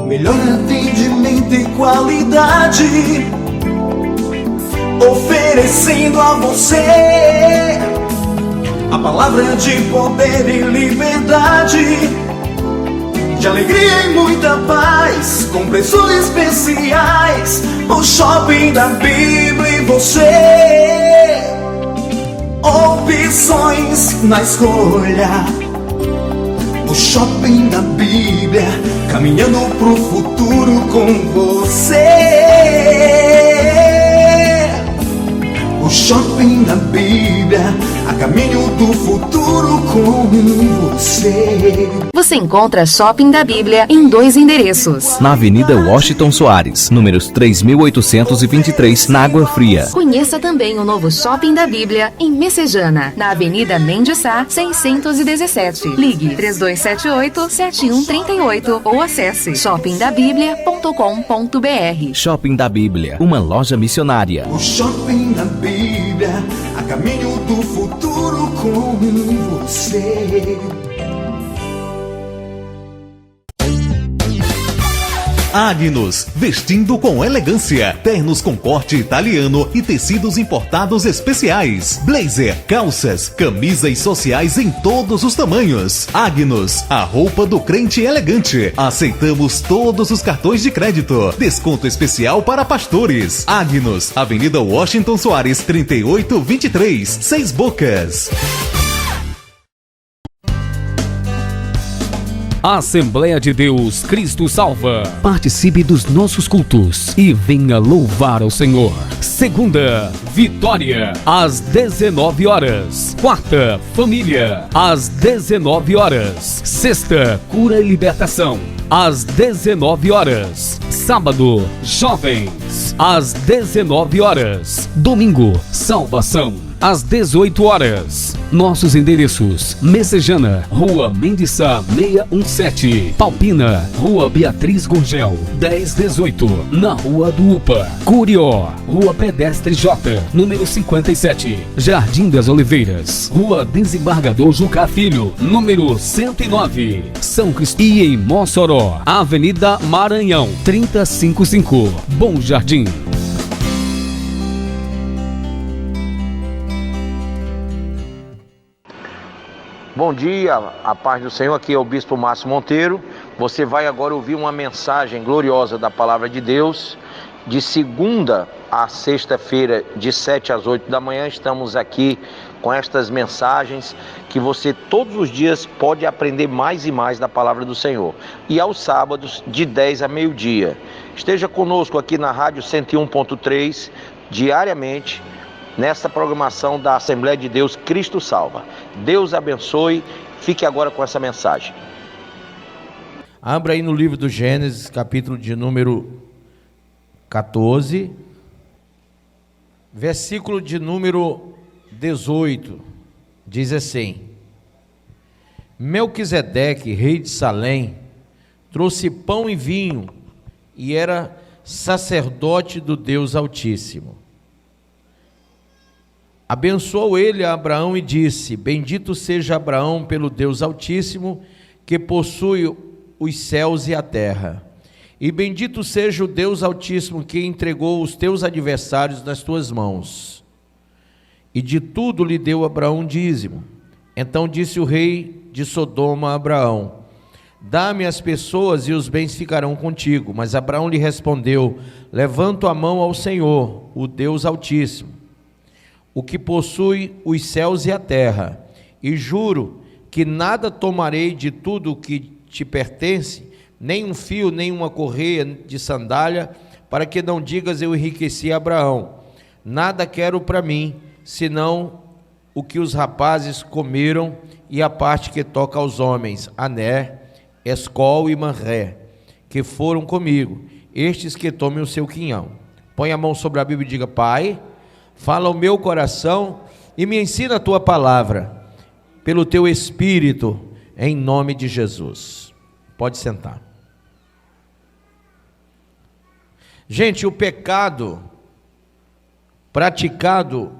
melhor atendimento e qualidade, oferecendo a você a palavra de poder e liberdade, de alegria e muita paz, com preços especiais. O Shopping da Bíblia e você, opções na escolha. O Shopping da Bíblia, caminhando pro futuro com você. O Shopping da Bíblia, a caminho do futuro com você. Você encontra Shopping da Bíblia em 2 endereços. Na Avenida Washington Soares, números 3.823, na Água Fria. Conheça também o novo Shopping da Bíblia em Messejana, na Avenida Mendes Sá, 617. Ligue 3278-7138 ou acesse shoppingdabiblia.com.br. Shopping da Bíblia, uma loja missionária. O Shopping da Bíblia, a caminho do futuro com você. Agnus, vestindo com elegância, ternos com corte italiano e tecidos importados especiais, blazer, calças, camisas sociais em todos os tamanhos. Agnus, a roupa do crente elegante. Aceitamos todos os cartões de crédito. Desconto especial para pastores. Agnus, Avenida Washington Soares, 3823, 6 Bocas. Assembleia de Deus Cristo Salva. Participe dos nossos cultos e venha louvar ao Senhor. Segunda, Vitória, às 19 horas. Quarta, Família, às 19 horas. Sexta, Cura e Libertação, às 19 horas. Sábado, Jovens, às 19 horas. Domingo, Salvação, às 18 horas. Nossos endereços: Messejana, Rua Mendes Sá 617, Palpina, Rua Beatriz Gurgel 1018, na Rua do Upa. Curió, Rua Pedestre J, número 57, Jardim das Oliveiras, Rua Desembargador Jucá Filho, número 109, São Cristóvão. E em Mossoró, Avenida Maranhão 355, Bom Jardim. Bom dia, a paz do Senhor, aqui é o Bispo Márcio Monteiro. Você vai agora ouvir uma mensagem gloriosa da Palavra de Deus. De segunda a sexta-feira, de 7 às 8 da manhã, estamos aqui com estas mensagens que você todos os dias pode aprender mais e mais da Palavra do Senhor. E aos sábados, de 10 a meio-dia. Esteja conosco aqui na Rádio 101.3, diariamente, nesta programação da Assembleia de Deus Cristo Salva. Deus abençoe. Fique agora com essa mensagem. Abra aí no livro do Gênesis, capítulo de número 14, versículo de número 18, diz assim: Melquisedeque, rei de Salém, trouxe pão e vinho, e era sacerdote do Deus Altíssimo. Abençoou ele a Abraão e disse: Bendito seja Abraão pelo Deus Altíssimo, que possui os céus e a terra. E bendito seja o Deus Altíssimo, que entregou os teus adversários nas tuas mãos. E de tudo lhe deu Abraão dízimo. Então disse o rei de Sodoma a Abraão: Dá-me as pessoas e os bens ficarão contigo. Mas Abraão lhe respondeu: Levanto a mão ao Senhor, o Deus Altíssimo, o que possui os céus e a terra, e juro que nada tomarei de tudo o que te pertence, nem um fio, nem uma correia de sandália, para que não digas: eu enriqueci Abraão. Nada quero para mim, senão o que os rapazes comeram, e a parte que toca aos homens, Aner, Escol e Manré, que foram comigo, estes que tomem o seu quinhão. Põe a mão sobre a Bíblia e diga: Pai, fala ao meu coração e me ensina a tua palavra, pelo teu Espírito, em nome de Jesus. Pode sentar. Gente, o pecado praticado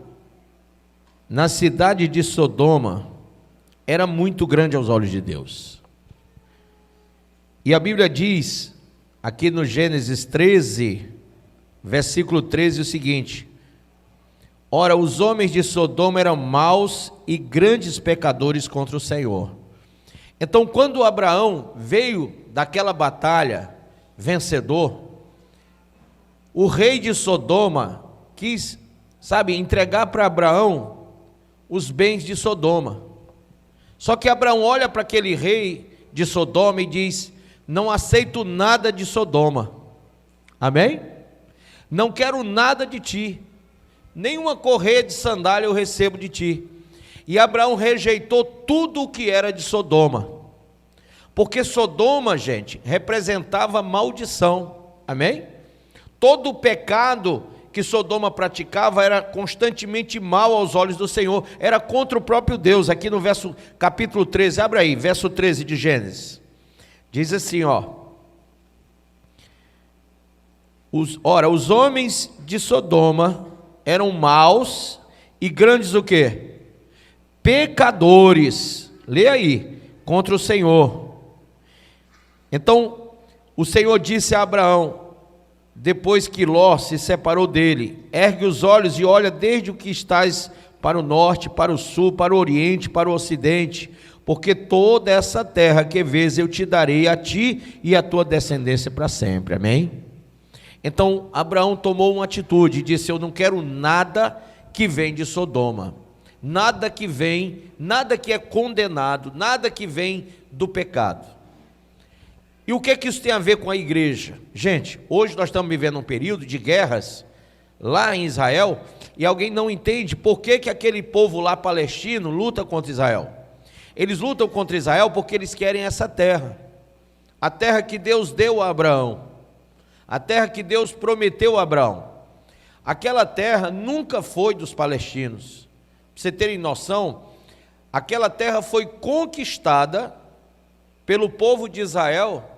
na cidade de Sodoma era muito grande aos olhos de Deus. E a Bíblia diz aqui no Gênesis 13, versículo 13, o seguinte: ora, os homens de Sodoma eram maus e grandes pecadores contra o Senhor. Então, quando Abraão veio daquela batalha vencedor, o rei de Sodoma quis, entregar para Abraão os bens de Sodoma. Só que Abraão olha para aquele rei de Sodoma e diz: não aceito nada de Sodoma. Amém? Não quero nada de ti, nenhuma correia de sandália eu recebo de ti. E Abraão rejeitou tudo o que era de Sodoma, porque Sodoma, gente, representava maldição. Amém? Todo o pecado que Sodoma praticava era constantemente mal aos olhos do Senhor, era contra o próprio Deus. Aqui no capítulo 13, abre aí, verso 13 de Gênesis, diz assim, ora, os homens de Sodoma eram maus e grandes o quê? Pecadores, lê aí, contra o Senhor. Então, o Senhor disse a Abraão, depois que Ló se separou dele: ergue os olhos e olha desde o que estás para o norte, para o sul, para o oriente, para o ocidente, porque toda essa terra que vês eu te darei a ti e a tua descendência para sempre. Amém? Então Abraão tomou uma atitude e disse: eu não quero nada que vem de Sodoma, nada que é condenado, nada que vem do pecado. E o que é que isso tem a ver com a igreja? Gente, hoje nós estamos vivendo um período de guerras lá em Israel, e alguém não entende por que aquele povo lá palestino luta contra Israel. Eles lutam contra Israel porque eles querem essa terra, a terra que Deus deu a Abraão, a terra que Deus prometeu a Abraão. Aquela terra nunca foi dos palestinos. Para você terem noção, aquela terra foi conquistada pelo povo de Israel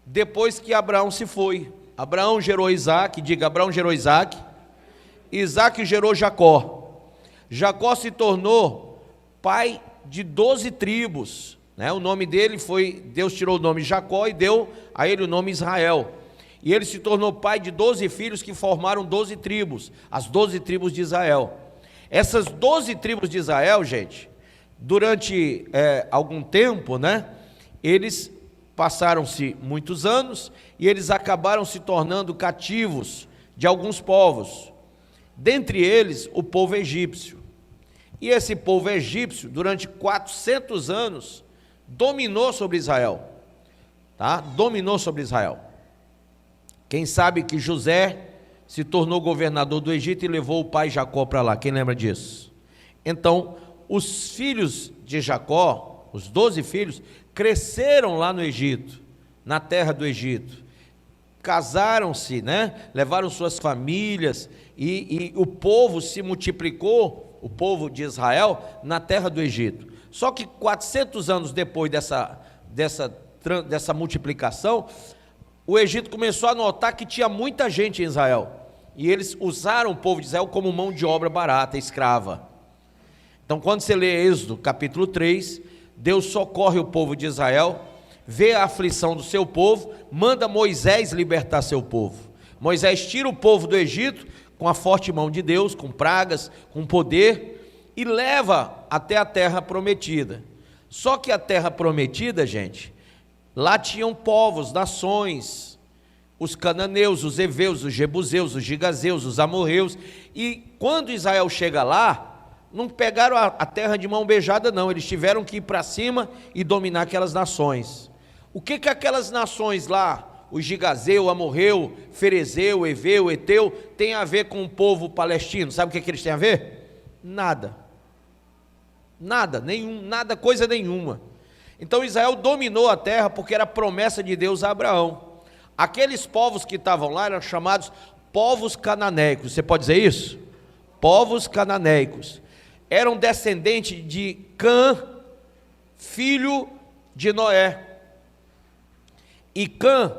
depois que Abraão se foi. Abraão gerou Isaac, diga, Abraão gerou Isaac, Isaac gerou Jacó. Jacó se tornou pai de 12 tribos, né? O nome dele foi, Deus tirou o nome Jacó e deu a ele o nome Israel. E ele se tornou pai de 12 filhos que formaram 12 tribos, as 12 tribos de Israel. Essas 12 tribos de Israel, gente, durante algum tempo, né? Eles passaram-se muitos anos e eles acabaram se tornando cativos de alguns povos, dentre eles o povo egípcio. E esse povo egípcio, durante 400 anos, dominou sobre Israel, tá? Dominou sobre Israel. Quem sabe que José se tornou governador do Egito e levou o pai Jacó para lá, quem lembra disso? Então, os filhos de Jacó, os 12 filhos, cresceram lá no Egito, na terra do Egito, casaram-se, né? Levaram suas famílias e o povo se multiplicou, o povo de Israel, na terra do Egito. Só que 400 anos depois dessa multiplicação, o Egito começou a notar que tinha muita gente em Israel, e eles usaram o povo de Israel como mão de obra barata, escrava. Então, quando você lê Êxodo capítulo 3, Deus socorre o povo de Israel, vê a aflição do seu povo, manda Moisés libertar seu povo. Moisés tira o povo do Egito com a forte mão de Deus, com pragas, com poder, e leva até a terra prometida. Só que a terra prometida, gente, lá tinham povos, nações, os cananeus, os heveus, os jebuseus, os gigazeus, os amorreus, e quando Israel chega lá, não pegaram a terra de mão beijada não, eles tiveram que ir para cima e dominar aquelas nações. O que aquelas nações lá, o gigazeu, o amorreu, ferezeu, heveu, eteu, tem a ver com o povo palestino? Sabe o que eles têm a ver? Nada, coisa nenhuma. Então Israel dominou a terra porque era promessa de Deus a Abraão. Aqueles povos que estavam lá eram chamados povos cananeicos, você pode dizer isso? Povos cananeicos. Eram descendentes de Cã, filho de Noé. E Cã,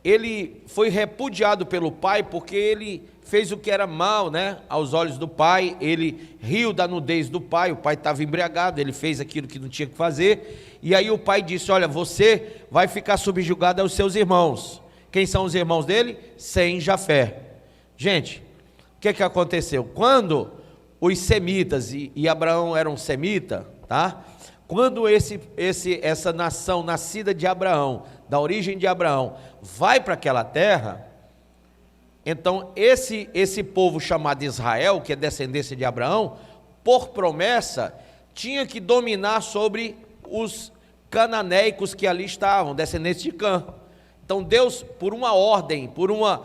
ele foi repudiado pelo pai porque ele fez o que era mal, né, aos olhos do pai. Ele riu da nudez do pai, o pai estava embriagado, ele fez aquilo que não tinha que fazer. E aí o pai disse: olha, você vai ficar subjugado aos seus irmãos. Quem são os irmãos dele? Sem e Jafé. Gente, o que aconteceu? Quando os semitas, e Abraão era um semita, tá? Quando essa nação nascida de Abraão, da origem de Abraão, vai para aquela terra, então esse povo chamado Israel, que é descendência de Abraão, por promessa, tinha que dominar sobre os cananeicos que ali estavam, descendentes de Cã. Então Deus, por uma ordem, por uma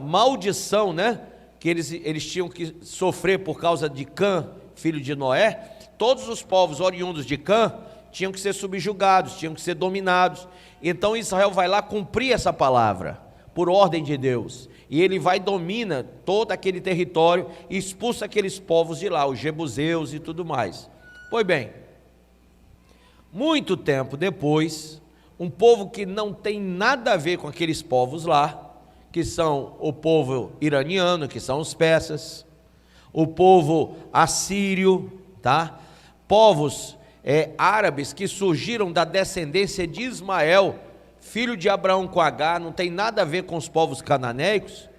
maldição, né, que eles tinham que sofrer por causa de Cã, filho de Noé, todos os povos oriundos de Cã tinham que ser subjugados, tinham que ser dominados. Então Israel vai lá cumprir essa palavra, por ordem de Deus, e ele vai e domina todo aquele território e expulsa aqueles povos de lá, os jebuseus e tudo mais. Pois bem, muito tempo depois, um povo que não tem nada a ver com aqueles povos lá, que são o povo iraniano, que são os persas, o povo assírio, tá? Povos árabes que surgiram da descendência de Ismael, filho de Abraão com H, não tem nada a ver com os povos cananeicos,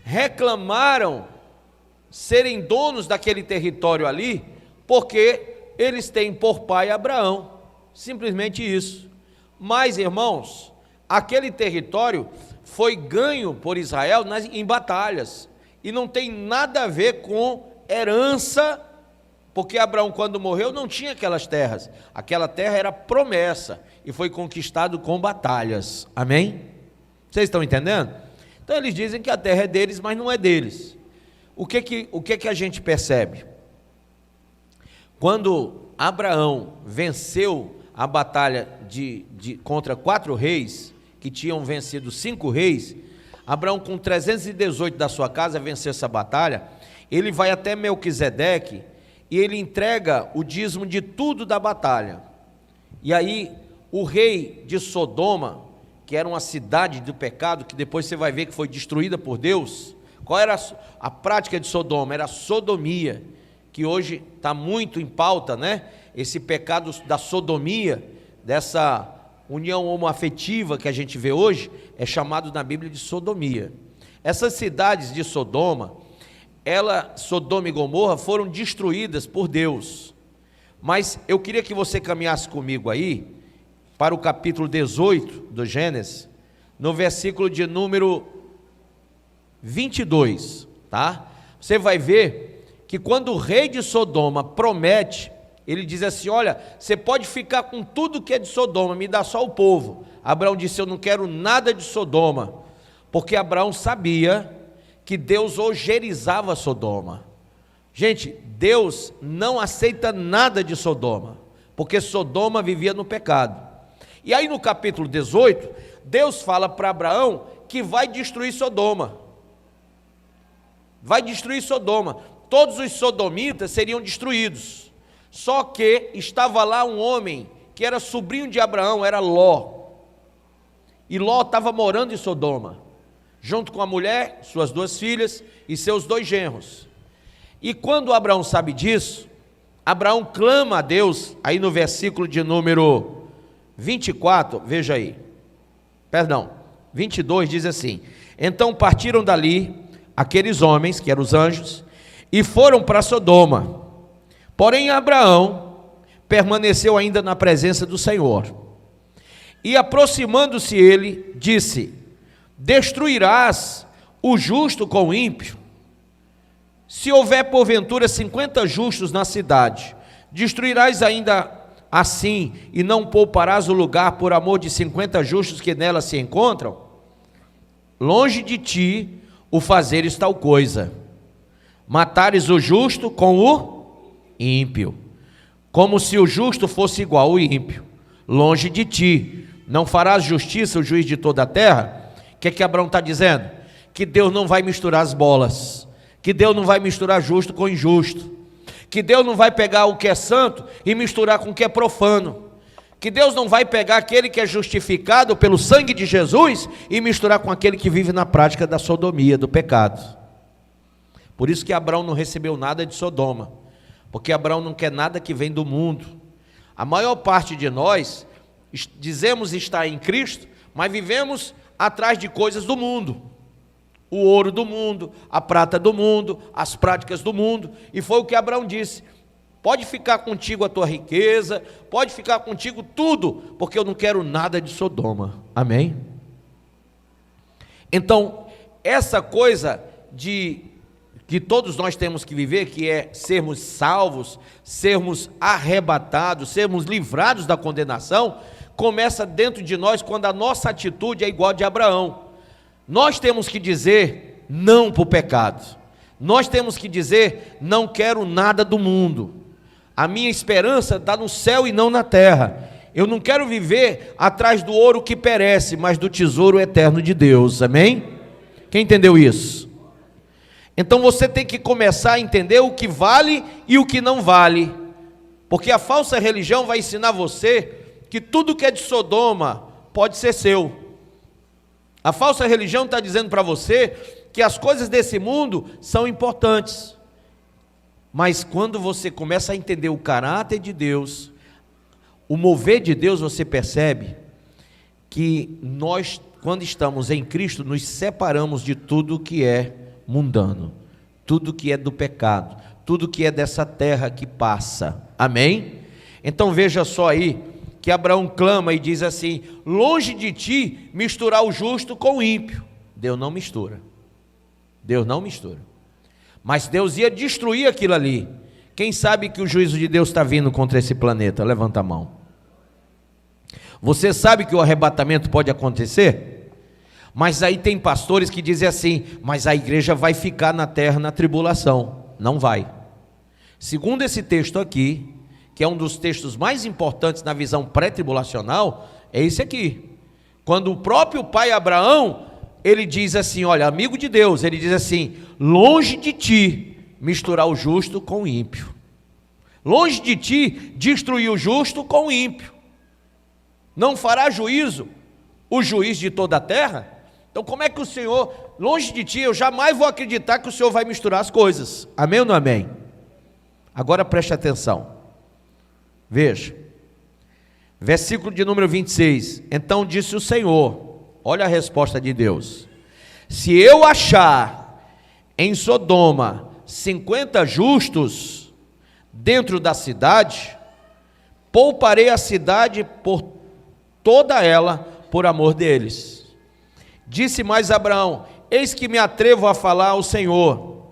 reclamaram serem donos daquele território ali, porque eles têm por pai Abraão, simplesmente isso. Mas, irmãos, aquele território foi ganho por Israel em batalhas, e não tem nada a ver com herança, porque Abraão, quando morreu, não tinha aquelas terras. Aquela terra era promessa e foi conquistado com batalhas. Amém? Vocês estão entendendo? Então eles dizem que a terra é deles, mas não é deles. O que a gente percebe? Quando Abraão venceu a batalha contra 4 reis, que tinham vencido 5 reis, Abraão, com 318 da sua casa, venceu essa batalha. Ele vai até Melquisedeque e ele entrega o dízimo de tudo da batalha. E aí o rei de Sodoma, que era uma cidade do pecado, que depois você vai ver que foi destruída por Deus. Qual era a prática de Sodoma? Era a sodomia, que hoje está muito em pauta, né? Esse pecado da sodomia, dessa união homoafetiva que a gente vê hoje, é chamado na Bíblia de sodomia. Essas cidades de Sodoma, Sodoma e Gomorra, foram destruídas por Deus. Mas eu queria que você caminhasse comigo aí para o capítulo 18 do Gênesis, no versículo de número 22, tá? Você vai ver que quando o rei de Sodoma promete, ele diz assim: olha, você pode ficar com tudo que é de Sodoma, me dá só o povo. Abraão disse: eu não quero nada de Sodoma, porque Abraão sabia que Deus ojeriza Sodoma. Gente, Deus não aceita nada de Sodoma, porque Sodoma vivia no pecado. E aí no capítulo 18, Deus fala para Abraão que vai destruir Sodoma. Vai destruir Sodoma. Todos os sodomitas seriam destruídos. Só que estava lá um homem que era sobrinho de Abraão, era Ló. E Ló estava morando em Sodoma, junto com a mulher, suas 2 filhas e seus 2 genros. E quando Abraão sabe disso, Abraão clama a Deus, aí no versículo de número 24, veja aí, 22 diz assim: então partiram dali aqueles homens, que eram os anjos, e foram para Sodoma. Porém Abraão permaneceu ainda na presença do Senhor. E aproximando-se ele, disse: destruirás o justo com o ímpio? Se houver porventura 50 justos na cidade, destruirás ainda assim, e não pouparás o lugar por amor de 50 justos que nela se encontram? Longe de ti o fazeres tal coisa, matares o justo com o ímpio, como se o justo fosse igual ao ímpio. Longe de ti, não farás justiça o juiz de toda a terra? O que Abraão está dizendo? Que Deus não vai misturar as bolas, que Deus não vai misturar justo com injusto, que Deus não vai pegar o que é santo e misturar com o que é profano, que Deus não vai pegar aquele que é justificado pelo sangue de Jesus e misturar com aquele que vive na prática da sodomia, do pecado. Por isso que Abraão não recebeu nada de Sodoma, porque Abraão não quer nada que vem do mundo. A maior parte de nós dizemos estar em Cristo, mas vivemos atrás de coisas do mundo. O ouro do mundo, a prata do mundo, as práticas do mundo. E foi o que Abraão disse: pode ficar contigo a tua riqueza, pode ficar contigo tudo, porque eu não quero nada de Sodoma. Amém? Então, essa coisa que todos nós temos que viver, que é sermos salvos, sermos arrebatados, sermos livrados da condenação, começa dentro de nós quando a nossa atitude é igual a de Abraão. Nós temos que dizer não para o pecado. Nós temos que dizer: não quero nada do mundo. A minha esperança está no céu e não na terra. Eu não quero viver atrás do ouro que perece, mas do tesouro eterno de Deus. Amém? Quem entendeu isso? Então você tem que começar a entender o que vale e o que não vale. Porque a falsa religião vai ensinar você que tudo que é de Sodoma pode ser seu. A falsa religião está dizendo para você que as coisas desse mundo são importantes. Mas quando você começa a entender o caráter de Deus, o mover de Deus, você percebe que nós, quando estamos em Cristo, nos separamos de tudo que é mundano, tudo que é do pecado, tudo que é dessa terra que passa. Amém? Então veja só aí, que Abraão clama e diz assim: longe de ti misturar o justo com o ímpio. Deus não mistura. Deus não mistura. Mas Deus ia destruir aquilo ali. Quem sabe que o juízo de Deus está vindo contra esse planeta? Levanta a mão. Você sabe que o arrebatamento pode acontecer? Mas aí tem pastores que dizem assim: mas a igreja vai ficar na terra na tribulação. Não vai. Segundo esse texto aqui, que é um dos textos mais importantes na visão pré-tribulacional, é esse aqui. Quando o próprio pai Abraão, ele diz assim, olha, amigo de Deus, ele diz assim: longe de ti misturar o justo com o ímpio. Longe de ti destruir o justo com o ímpio. Não fará juízo o juiz de toda a terra? Então como é que o Senhor, longe de ti, eu jamais vou acreditar que o Senhor vai misturar as coisas. Amém ou não amém? Agora preste atenção. Veja, versículo de número 26, então disse o Senhor, olha a resposta de Deus: se eu achar em Sodoma 50 justos dentro da cidade, pouparei a cidade por toda ela, por amor deles. Disse mais Abraão: eis que me atrevo a falar ao Senhor,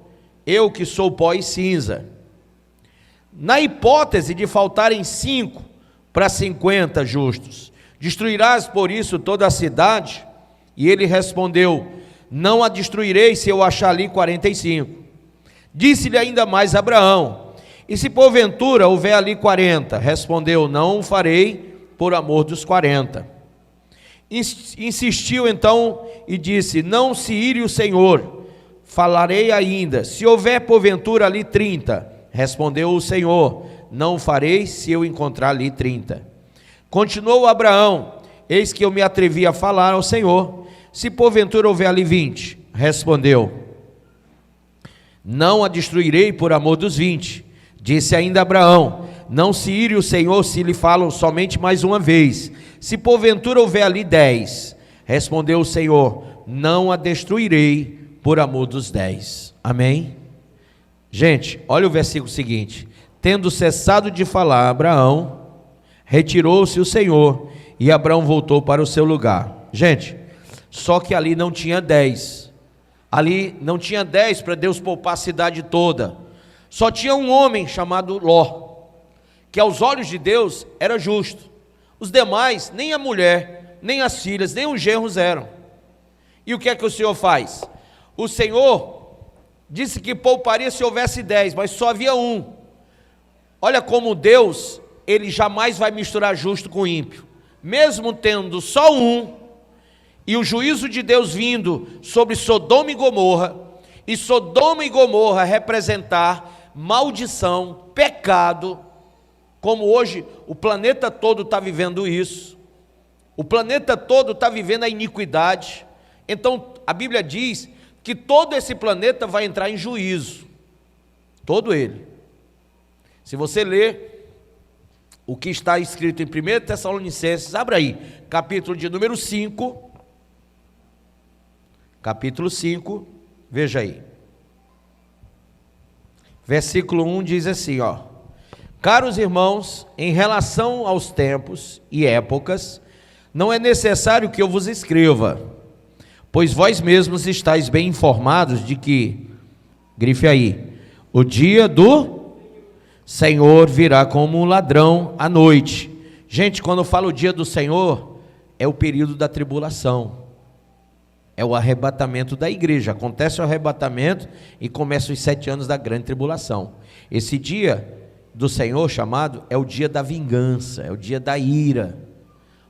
eu que sou pó e cinza. Na hipótese de faltarem 5 para 50 justos, destruirás por isso toda a cidade? E ele respondeu: não a destruirei se eu achar ali 45. Disse-lhe ainda mais Abraão: e se porventura houver ali 40? Respondeu: não o farei por amor dos 40. Insistiu então e disse: não se ire o Senhor, falarei ainda, se houver porventura ali 30. Respondeu o Senhor: não o farei se eu encontrar ali 30. Continuou Abraão: eis que eu me atrevi a falar ao Senhor, se porventura houver ali 20. Respondeu: não a destruirei por amor dos 20. Disse ainda Abraão: não se ire o Senhor se lhe falo somente mais uma vez, se porventura houver ali 10. Respondeu o Senhor: não a destruirei por amor dos 10. Amém? Gente, olha o versículo seguinte: tendo cessado de falar Abraão, retirou-se o Senhor, e Abraão voltou para o seu lugar. Gente, só que ali não tinha 10. Ali não tinha 10 para Deus poupar a cidade toda. Só tinha um homem chamado Ló, que aos olhos de Deus era justo. Os demais, nem a mulher, nem as filhas, nem os genros eram. E o que é que o Senhor faz? O Senhor disse que pouparia se houvesse 10, mas só havia um. Olha como Deus, ele jamais vai misturar justo com ímpio. Mesmo tendo só um, e o juízo de Deus vindo sobre Sodoma e Gomorra representar maldição, pecado, como hoje o planeta todo está vivendo isso. O planeta todo está vivendo a iniquidade. Então a Bíblia diz que todo esse planeta vai entrar em juízo, todo ele. Se você ler o que está escrito em 1 Tessalonicenses, abra aí, capítulo de número 5, capítulo 5, veja aí, versículo 1 diz assim, ó: caros irmãos, em relação aos tempos e épocas, não é necessário que eu vos escreva, pois vós mesmos estáis bem informados de que, grife aí, o dia do Senhor virá como um ladrão à noite. Gente, quando eu falo o dia do Senhor, é o período da tribulação, é o arrebatamento da igreja. Acontece o arrebatamento e começam os 7 anos da grande tribulação. Esse dia do Senhor chamado é o dia da vingança, é o dia da ira.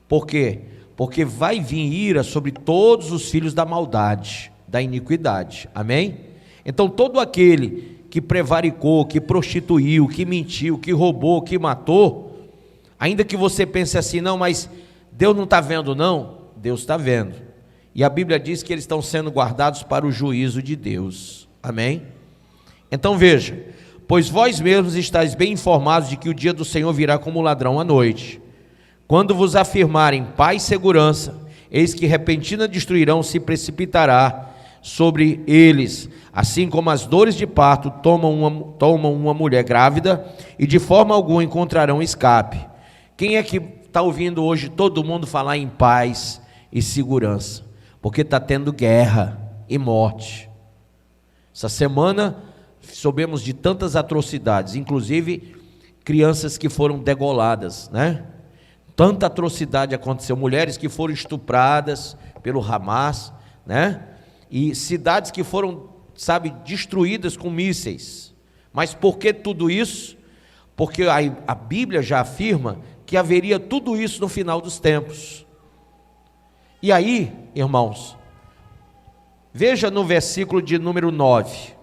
Por quê? Porque vai vir ira sobre todos os filhos da maldade, da iniquidade, amém? Então todo aquele que prevaricou, que prostituiu, que mentiu, que roubou, que matou, ainda que você pense assim, não, mas Deus não está vendo não, Deus está vendo, e a Bíblia diz que eles estão sendo guardados para o juízo de Deus, amém? Então veja, pois vós mesmos estáis bem informados de que o dia do Senhor virá como ladrão à noite, quando vos afirmarem paz e segurança, eis que repentina destruirão se precipitará sobre eles, assim como as dores de parto tomam uma mulher grávida, e de forma alguma encontrarão escape. Quem é que está ouvindo hoje todo mundo falar em paz e segurança? Porque está tendo guerra e morte. Essa semana soubemos de tantas atrocidades, inclusive crianças que foram degoladas, né? Tanta atrocidade aconteceu, mulheres que foram estupradas pelo Hamas, né? E cidades que foram, sabe, destruídas com mísseis. Mas por que tudo isso? Porque a Bíblia já afirma que haveria tudo isso no final dos tempos. E aí, irmãos, veja no versículo de número 9.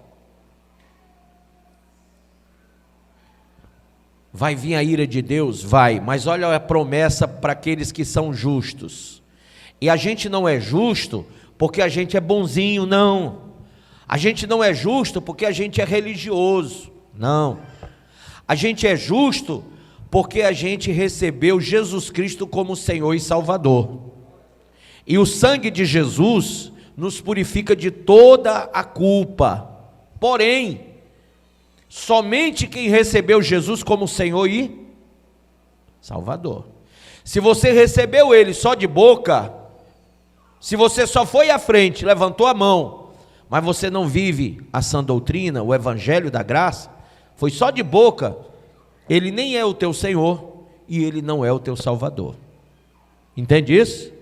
Vai vir a ira de Deus? Vai, mas olha a promessa para aqueles que são justos. E a gente não é justo porque a gente é bonzinho, não. A gente não é justo porque a gente é religioso, não. A gente é justo porque a gente recebeu Jesus Cristo como Senhor e Salvador. E o sangue de Jesus nos purifica de toda a culpa. Porém, somente quem recebeu Jesus como Senhor e Salvador. Se você recebeu Ele só de boca, se você só foi à frente, levantou a mão, mas você não vive a sã doutrina, o evangelho da graça, foi só de boca, Ele nem é o teu Senhor e Ele não é o teu Salvador. Entende isso?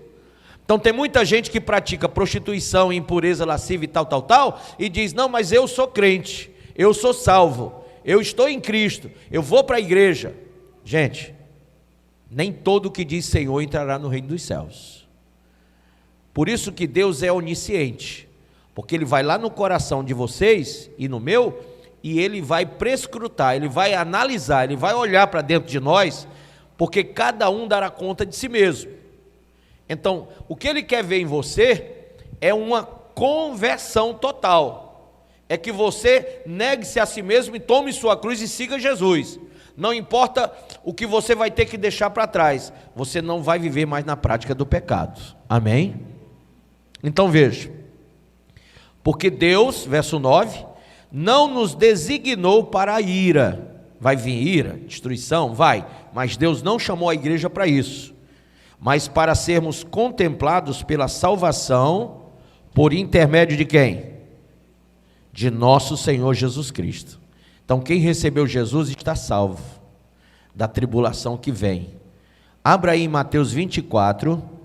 Então tem muita gente que pratica prostituição, impureza, lasciva e tal, e diz, não, mas eu sou crente, eu sou salvo, eu estou em Cristo, eu vou para a igreja. Gente, nem todo que diz Senhor entrará no reino dos céus. Por isso que Deus é onisciente, porque Ele vai lá no coração de vocês e no meu, e Ele vai prescrutar, Ele vai analisar, Ele vai olhar para dentro de nós, porque cada um dará conta de si mesmo. Então, o que Ele quer ver em você é uma conversão total, é que você negue-se a si mesmo e tome sua cruz e siga Jesus. Não importa o que você vai ter que deixar para trás, você não vai viver mais na prática do pecado, amém? Então veja, porque Deus, verso 9, não nos designou para a ira. Vai vir ira, destruição? Vai, mas Deus não chamou a igreja para isso, mas para sermos contemplados pela salvação, por intermédio de quem? De nosso Senhor Jesus Cristo. Então quem recebeu Jesus está salvo da tribulação que vem. Abra aí em Mateus 24,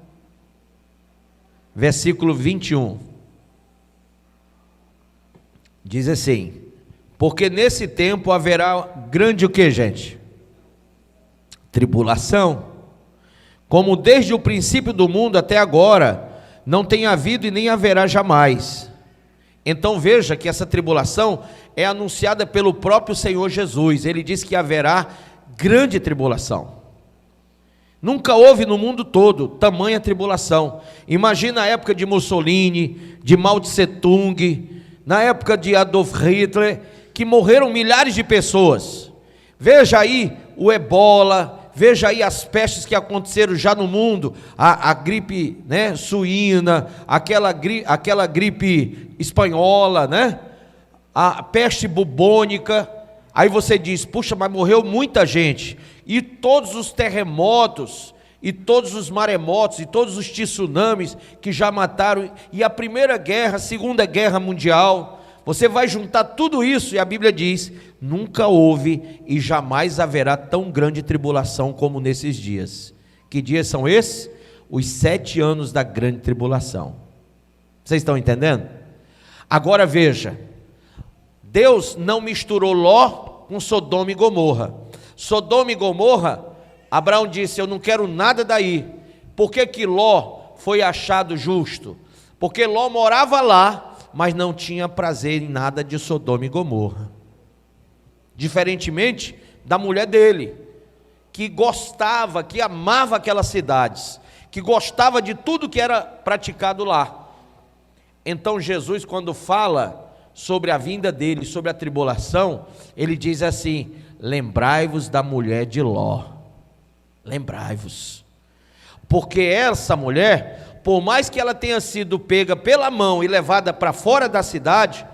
versículo 21. Diz assim, porque nesse tempo haverá grande o que, gente? Tribulação, como desde o princípio do mundo até agora, não tem havido e nem haverá jamais. Então veja que essa tribulação é anunciada pelo próprio Senhor Jesus. Ele diz que haverá grande tribulação. Nunca houve no mundo todo tamanha tribulação. Imagina a época de Mussolini, de Mao Tse Tung, na época de Adolf Hitler, que morreram milhares de pessoas. Veja aí o ebola, veja aí as pestes que aconteceram já no mundo, a gripe, né, suína, aquela gripe espanhola, né, a peste bubônica. Aí você diz, puxa, mas morreu muita gente, e todos os terremotos, e todos os maremotos, e todos os tsunamis que já mataram, e a Primeira Guerra, a Segunda Guerra Mundial, você vai juntar tudo isso, e a Bíblia diz, nunca houve e jamais haverá tão grande tribulação como nesses dias. Que dias são esses? Os 7 anos da grande tribulação. Vocês estão entendendo? Agora veja, Deus não misturou Ló com Sodoma e Gomorra. Sodoma e Gomorra, Abraão disse, eu não quero nada daí. Por que que Ló foi achado justo? Porque Ló morava lá, mas não tinha prazer em nada de Sodoma e Gomorra. Diferentemente da mulher dele, que gostava, que amava aquelas cidades, que gostava de tudo que era praticado lá. Então Jesus, quando fala sobre a vinda dele, sobre a tribulação, ele diz assim, lembrai-vos da mulher de Ló, lembrai-vos, porque essa mulher, por mais que ela tenha sido pega pela mão e levada para fora da cidade,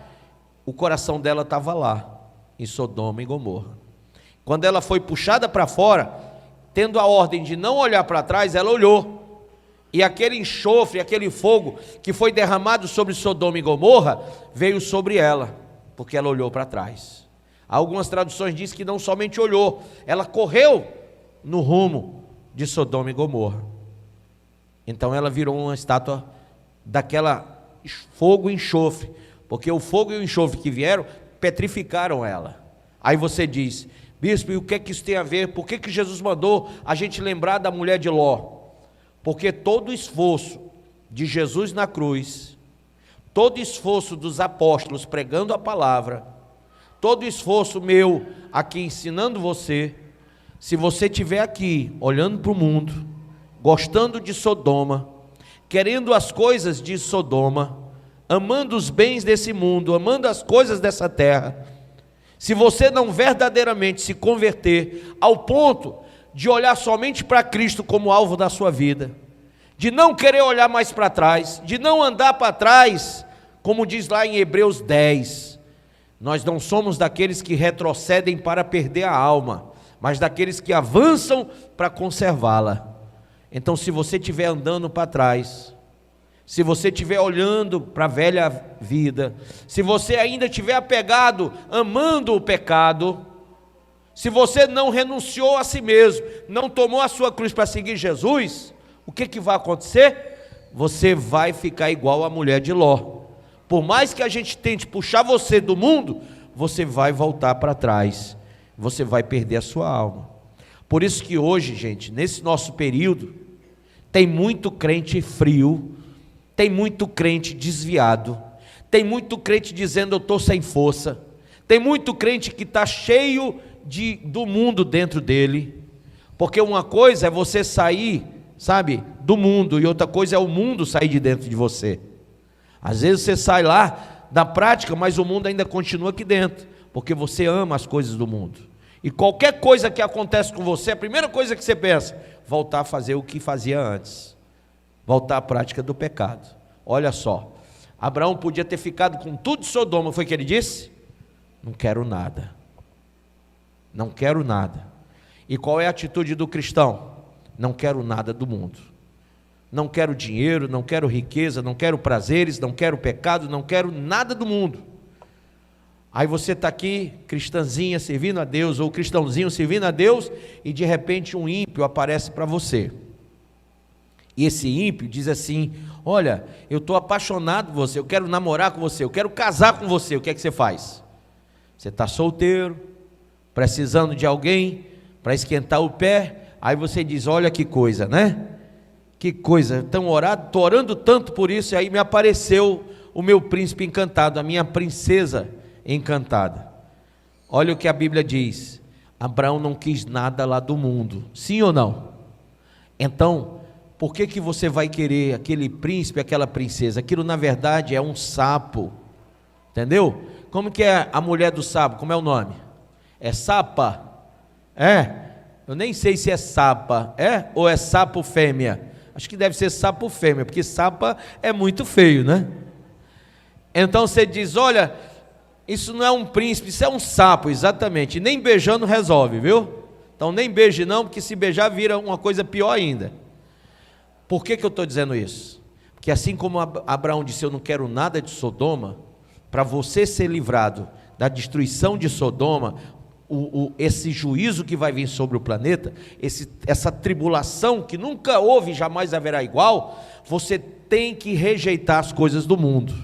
o coração dela estava lá, em Sodoma e Gomorra. Quando ela foi puxada para fora, tendo a ordem de não olhar para trás, ela olhou, e aquele enxofre, aquele fogo que foi derramado sobre Sodoma e Gomorra, veio sobre ela, porque ela olhou para trás. Algumas traduções dizem que não somente olhou, ela correu no rumo de Sodoma e Gomorra. Então ela virou uma estátua daquela fogo e enxofre, porque o fogo e o enxofre que vieram, petrificaram ela. Aí você diz, bispo, e o que é que isso tem a ver? Por que que Jesus mandou a gente lembrar da mulher de Ló? Porque todo o esforço de Jesus na cruz, todo o esforço dos apóstolos pregando a palavra, todo o esforço meu aqui ensinando você, se você estiver aqui olhando para o mundo, gostando de Sodoma, querendo as coisas de Sodoma, amando os bens desse mundo, amando as coisas dessa terra, se você não verdadeiramente se converter ao ponto de olhar somente para Cristo como alvo da sua vida, de não querer olhar mais para trás, de não andar para trás, como diz lá em Hebreus 10, nós não somos daqueles que retrocedem para perder a alma, mas daqueles que avançam para conservá-la. Então, se você estiver andando para trás, se você estiver olhando para a velha vida, se você ainda estiver apegado, amando o pecado, se você não renunciou a si mesmo, não tomou a sua cruz para seguir Jesus, o que vai acontecer? Você vai ficar igual a mulher de Ló. Por mais que a gente tente puxar você do mundo, você vai voltar para trás, você vai perder a sua alma. Por isso que hoje, gente, nesse nosso período, tem muito crente frio, tem muito crente desviado, tem muito crente dizendo eu estou sem força, tem muito crente que está cheio do mundo dentro dele, porque uma coisa é você sair, sabe, do mundo, e outra coisa é o mundo sair de dentro de você. Às vezes você sai lá da prática, mas o mundo ainda continua aqui dentro, porque você ama as coisas do mundo, e qualquer coisa que acontece com você, a primeira coisa que você pensa, voltar a fazer o que fazia antes, voltar à prática do pecado. Olha só, Abraão podia ter ficado com tudo de Sodoma, foi o que ele disse? Não quero nada, não quero nada. E qual é a atitude do cristão? Não quero nada do mundo, não quero dinheiro, não quero riqueza, não quero prazeres, não quero pecado, não quero nada do mundo. Aí você está aqui, cristãzinha servindo a Deus, ou cristãozinho servindo a Deus, e de repente um ímpio aparece para você, e esse ímpio diz assim, olha, eu estou apaixonado por você, eu quero namorar com você, eu quero casar com você. O que é que você faz? Você está solteiro, precisando de alguém para esquentar o pé, aí você diz, olha que coisa, né? Que coisa, estou orando tanto por isso, e aí me apareceu o meu príncipe encantado, a minha princesa encantada. Olha o que a Bíblia diz, Abraão não quis nada lá do mundo, sim ou não? Então, por que que você vai querer aquele príncipe, aquela princesa? Aquilo na verdade é um sapo, entendeu? Como que é a mulher do sapo, como é o nome? É Sapa, Eu nem sei se é sapa, ou é sapo fêmea. Acho que deve ser sapo fêmea, porque sapa é muito feio, né? Então você diz, olha, isso não é um príncipe, isso é um sapo, exatamente. Nem beijando resolve, viu? Então nem beije não, porque se beijar vira uma coisa pior ainda. Por que eu estou dizendo isso? Porque assim como Abraão disse, eu não quero nada de Sodoma, para você ser livrado da destruição de Sodoma, esse juízo que vai vir sobre o planeta, essa tribulação que nunca houve e jamais haverá igual, você tem que rejeitar as coisas do mundo.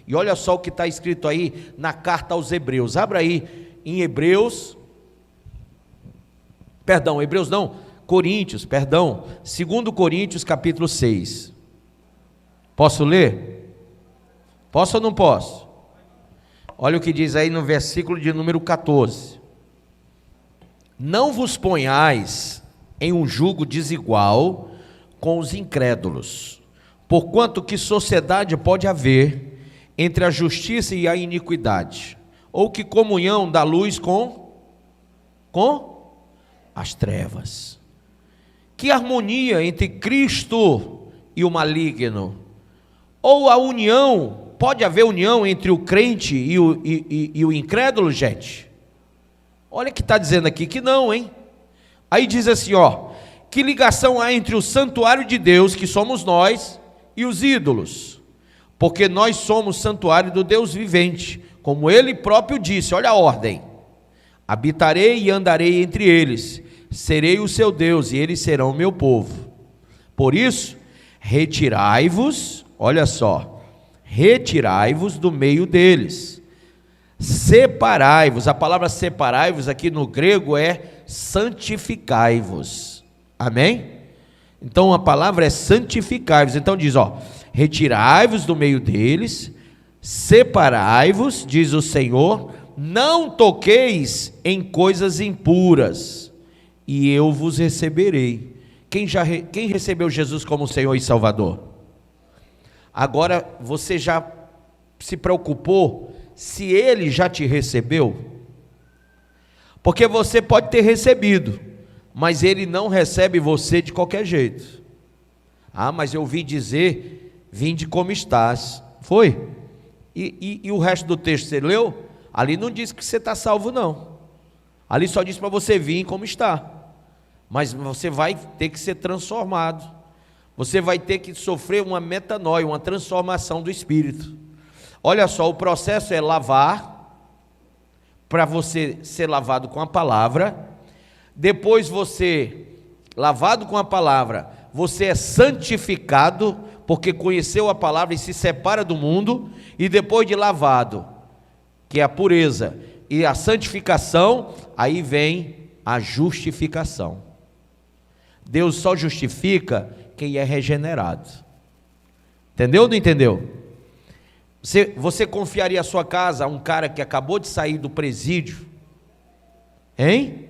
E olha só o que está escrito aí na carta aos Hebreus. Abra aí em Coríntios, 2 Coríntios capítulo 6. Posso ler? Posso ou não posso? Olha o que diz aí no versículo de número 14. Não vos ponhais em um jugo desigual com os incrédulos, porquanto que sociedade pode haver entre a justiça e a iniquidade, ou que comunhão da luz com as trevas? Que harmonia entre Cristo e o maligno? Ou a união, pode haver união entre o crente e o incrédulo, gente? Olha o que está dizendo aqui, que não, hein? Aí diz assim, que ligação há entre o santuário de Deus, que somos nós, e os ídolos? Porque nós somos santuário do Deus vivente, como ele próprio disse, olha a ordem: habitarei e andarei entre eles, serei o seu Deus, e eles serão o meu povo. Por isso, retirai-vos, olha só, retirai-vos do meio deles, separai-vos. A palavra separai-vos aqui no grego é santificai-vos, amém? Então a palavra é santificai-vos. Então diz, retirai-vos do meio deles, separai-vos, diz o Senhor, não toqueis em coisas impuras, e eu vos receberei. Quem recebeu Jesus como Senhor e Salvador? Agora você já se preocupou se Ele já te recebeu? Porque você pode ter recebido, mas Ele não recebe você de qualquer jeito. Mas eu ouvi dizer, vinde como estás. Foi? E o resto do texto você leu? Ali não diz que você está salvo não. Ali só diz para você vir como está. Mas você vai ter que ser transformado. Você vai ter que sofrer uma metanoia, uma transformação do Espírito. Olha só, o processo é lavar, para você ser lavado com a palavra. Depois você, lavado com a palavra, você é santificado, porque conheceu a palavra e se separa do mundo. E depois de lavado, que é a pureza e a santificação, aí vem a justificação. Deus só justifica quem é regenerado. Entendeu ou não entendeu? Você confiaria a sua casa a um cara que acabou de sair do presídio? Hein?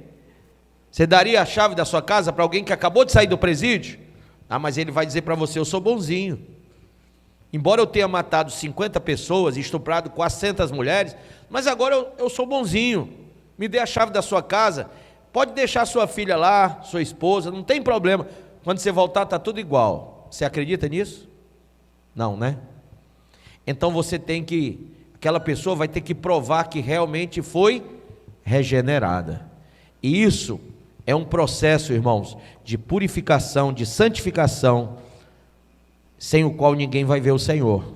Você daria a chave da sua casa para alguém que acabou de sair do presídio? Mas ele vai dizer para você, eu sou bonzinho. Embora eu tenha matado 50 pessoas, estuprado 400 mulheres, mas agora eu sou bonzinho. Me dê a chave da sua casa. Pode deixar sua filha lá, sua esposa, não tem problema. Quando você voltar está tudo igual. Você acredita nisso? Não, né? Então aquela pessoa vai ter que provar que realmente foi regenerada. E isso é um processo, irmãos, de purificação, de santificação, sem o qual ninguém vai ver o Senhor.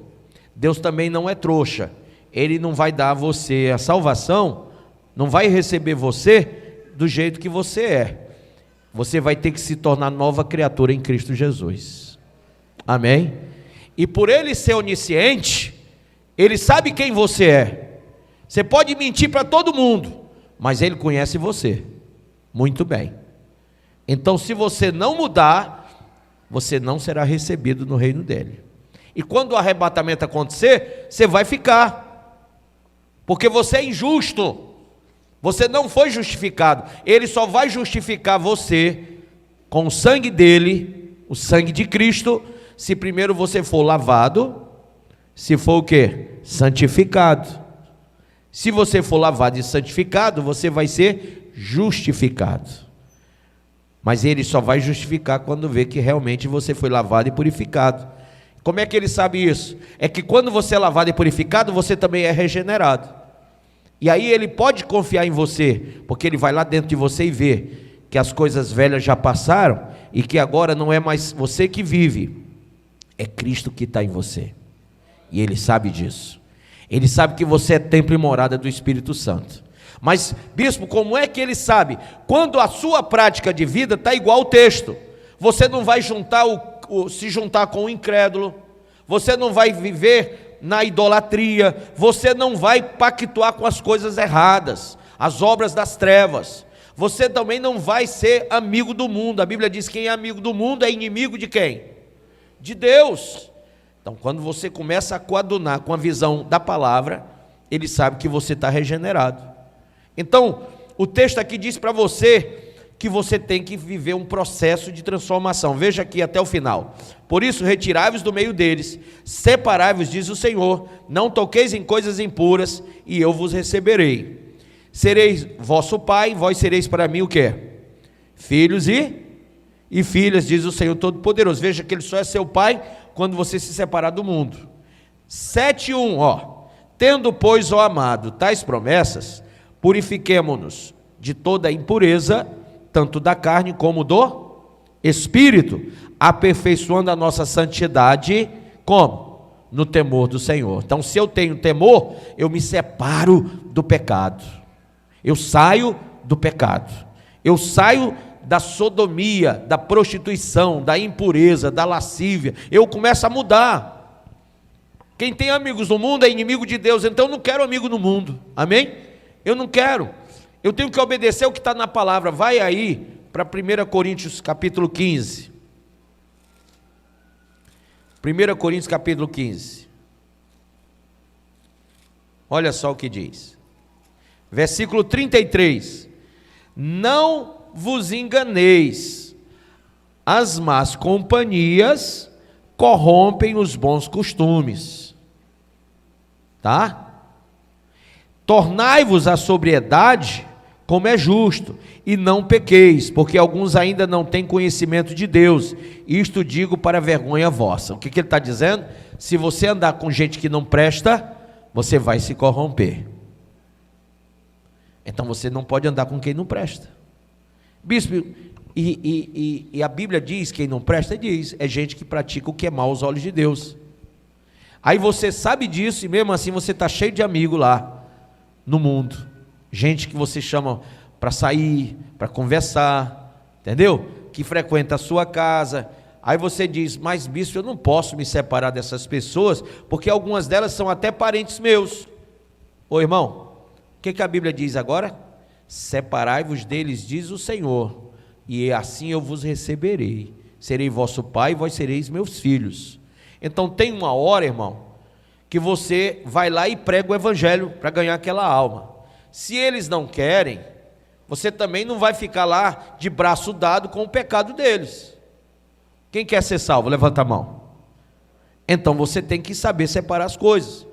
Deus também não é trouxa. Ele não vai dar a você a salvação, não vai receber você do jeito que você é. Você vai ter que se tornar nova criatura em Cristo Jesus. Amém? E por Ele ser onisciente, Ele sabe quem você é. Você pode mentir para todo mundo, mas Ele conhece você muito bem. Então, se você não mudar, você não será recebido no reino dele. E quando o arrebatamento acontecer, você vai ficar, porque você é injusto. Você não foi justificado. Ele só vai justificar você com o sangue dele, o sangue de Cristo, se primeiro você for lavado, se for o quê? Santificado. Se você for lavado e santificado, você vai ser justificado. Mas ele só vai justificar quando vê que realmente você foi lavado e purificado. Como é que ele sabe isso? É que quando você é lavado e purificado, você também é regenerado. E aí ele pode confiar em você, porque ele vai lá dentro de você e vê que as coisas velhas já passaram e que agora não é mais você que vive, é Cristo que está em você. E ele sabe disso. Ele sabe que você é templo e morada do Espírito Santo. Mas, bispo, como é que ele sabe? Quando a sua prática de vida está igual ao texto. Você não vai se juntar com o incrédulo, você não vai viver na idolatria, você não vai pactuar com as coisas erradas, as obras das trevas. Você também não vai ser amigo do mundo. A Bíblia diz que quem é amigo do mundo é inimigo de quem? De Deus. Então, quando você começa a coadunar com a visão da palavra, ele sabe que você está regenerado. Então, o texto aqui diz para você que você tem que viver um processo de transformação. Veja aqui até o final. Por isso, retirai-vos do meio deles, separai-vos, diz o Senhor, não toqueis em coisas impuras, e eu vos receberei. Sereis vosso pai, vós sereis para mim o quê? Filhos e filhas, diz o Senhor Todo-Poderoso. Veja que ele só é seu pai quando você se separar do mundo. 7:1, tendo, pois, ó amado, tais promessas, purifiquemo-nos de toda impureza, tanto da carne como do espírito, aperfeiçoando a nossa santidade, como? No temor do Senhor. Então, se eu tenho temor, eu me separo do pecado, eu saio do pecado, eu saio da sodomia, da prostituição, da impureza, da lascívia, eu começo a mudar. Quem tem amigos no mundo é inimigo de Deus, então eu não quero amigo no mundo, amém? Eu não quero, eu tenho que obedecer o que está na palavra. Vai aí para 1 Coríntios capítulo 15, 1 Coríntios capítulo 15, olha só o que diz, versículo 33, não vos enganeis, as más companhias corrompem os bons costumes, tá? Tornai-vos a sobriedade como é justo, e não pequeis, porque alguns ainda não têm conhecimento de Deus, isto digo para vergonha vossa. O que ele está dizendo? Se você andar com gente que não presta, você vai se corromper. Então você não pode andar com quem não presta. Bispo, e a Bíblia diz, quem não presta diz, é gente que pratica o que é mal aos olhos de Deus. Aí você sabe disso e mesmo assim você está cheio de amigo lá no mundo, gente que você chama para sair, para conversar, entendeu? Que frequenta a sua casa. Aí você diz, mas bispo, eu não posso me separar dessas pessoas, porque algumas delas são até parentes meus. Ô irmão, o que a Bíblia diz agora? Separai-vos deles, diz o Senhor, e assim eu vos receberei, serei vosso pai e vós sereis meus filhos. Então tem uma hora, irmão, que você vai lá e prega o evangelho para ganhar aquela alma. Se eles não querem, você também não vai ficar lá de braço dado com o pecado deles. Quem quer ser salvo? Levanta a mão. Então você tem que saber separar as coisas.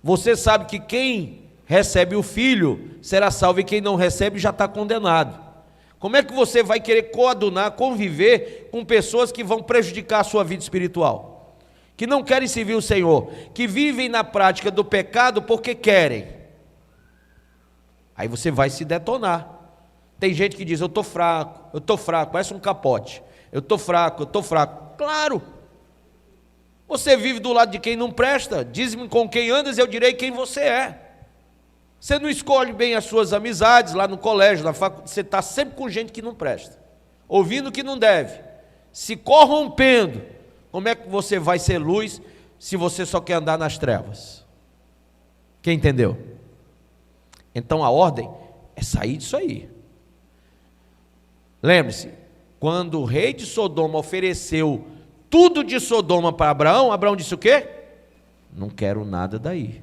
Você sabe que quem recebe o filho será salvo, e quem não recebe já está condenado. Como é que você vai querer coadunar, conviver com pessoas que vão prejudicar a sua vida espiritual? Que não querem servir o Senhor, que vivem na prática do pecado porque querem. Aí você vai se detonar. Tem gente que diz, eu estou fraco, parece um capote, eu estou fraco. Claro, você vive do lado de quem não presta. Diz-me com quem andas, eu direi quem você é. Você não escolhe bem as suas amizades lá no colégio, na faculdade, você está sempre com gente que não presta, ouvindo o que não deve, se corrompendo. Como é que você vai ser luz se você só quer andar nas trevas? Quem entendeu? Então a ordem é sair disso aí. Lembre-se, quando o rei de Sodoma ofereceu tudo de Sodoma para Abraão, Abraão disse o quê? Não quero nada daí.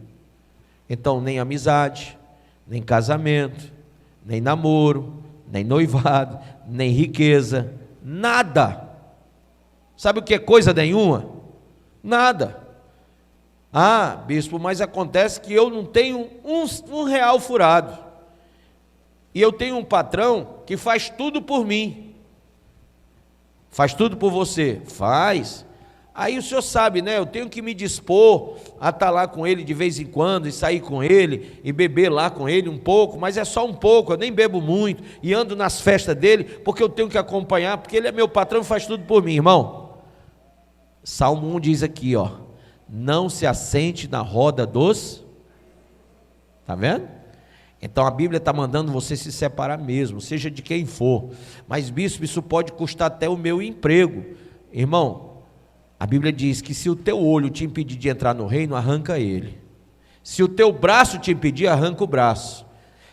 Então nem amizade, nem casamento, nem namoro, nem noivado, nem riqueza, nada. Sabe o que é coisa nenhuma? Nada. Ah, bispo, mas acontece que eu não tenho um real furado, e eu tenho um patrão que faz tudo por mim. Faz tudo por você? Faz. Aí o senhor sabe, né? Eu tenho que me dispor a estar lá com ele de vez em quando, e sair com ele, e beber lá com ele um pouco, mas é só um pouco, eu nem bebo muito, e ando nas festas dele, porque eu tenho que acompanhar, porque ele é meu patrão e faz tudo por mim, irmão. Salmo 1 diz aqui, ó, não se assente na roda dos... Está vendo? Então a Bíblia está mandando você se separar mesmo, seja de quem for. Mas bispo, isso pode custar até o meu emprego. Irmão, a Bíblia diz que se o teu olho te impedir de entrar no reino, arranca ele. Se o teu braço te impedir, arranca o braço.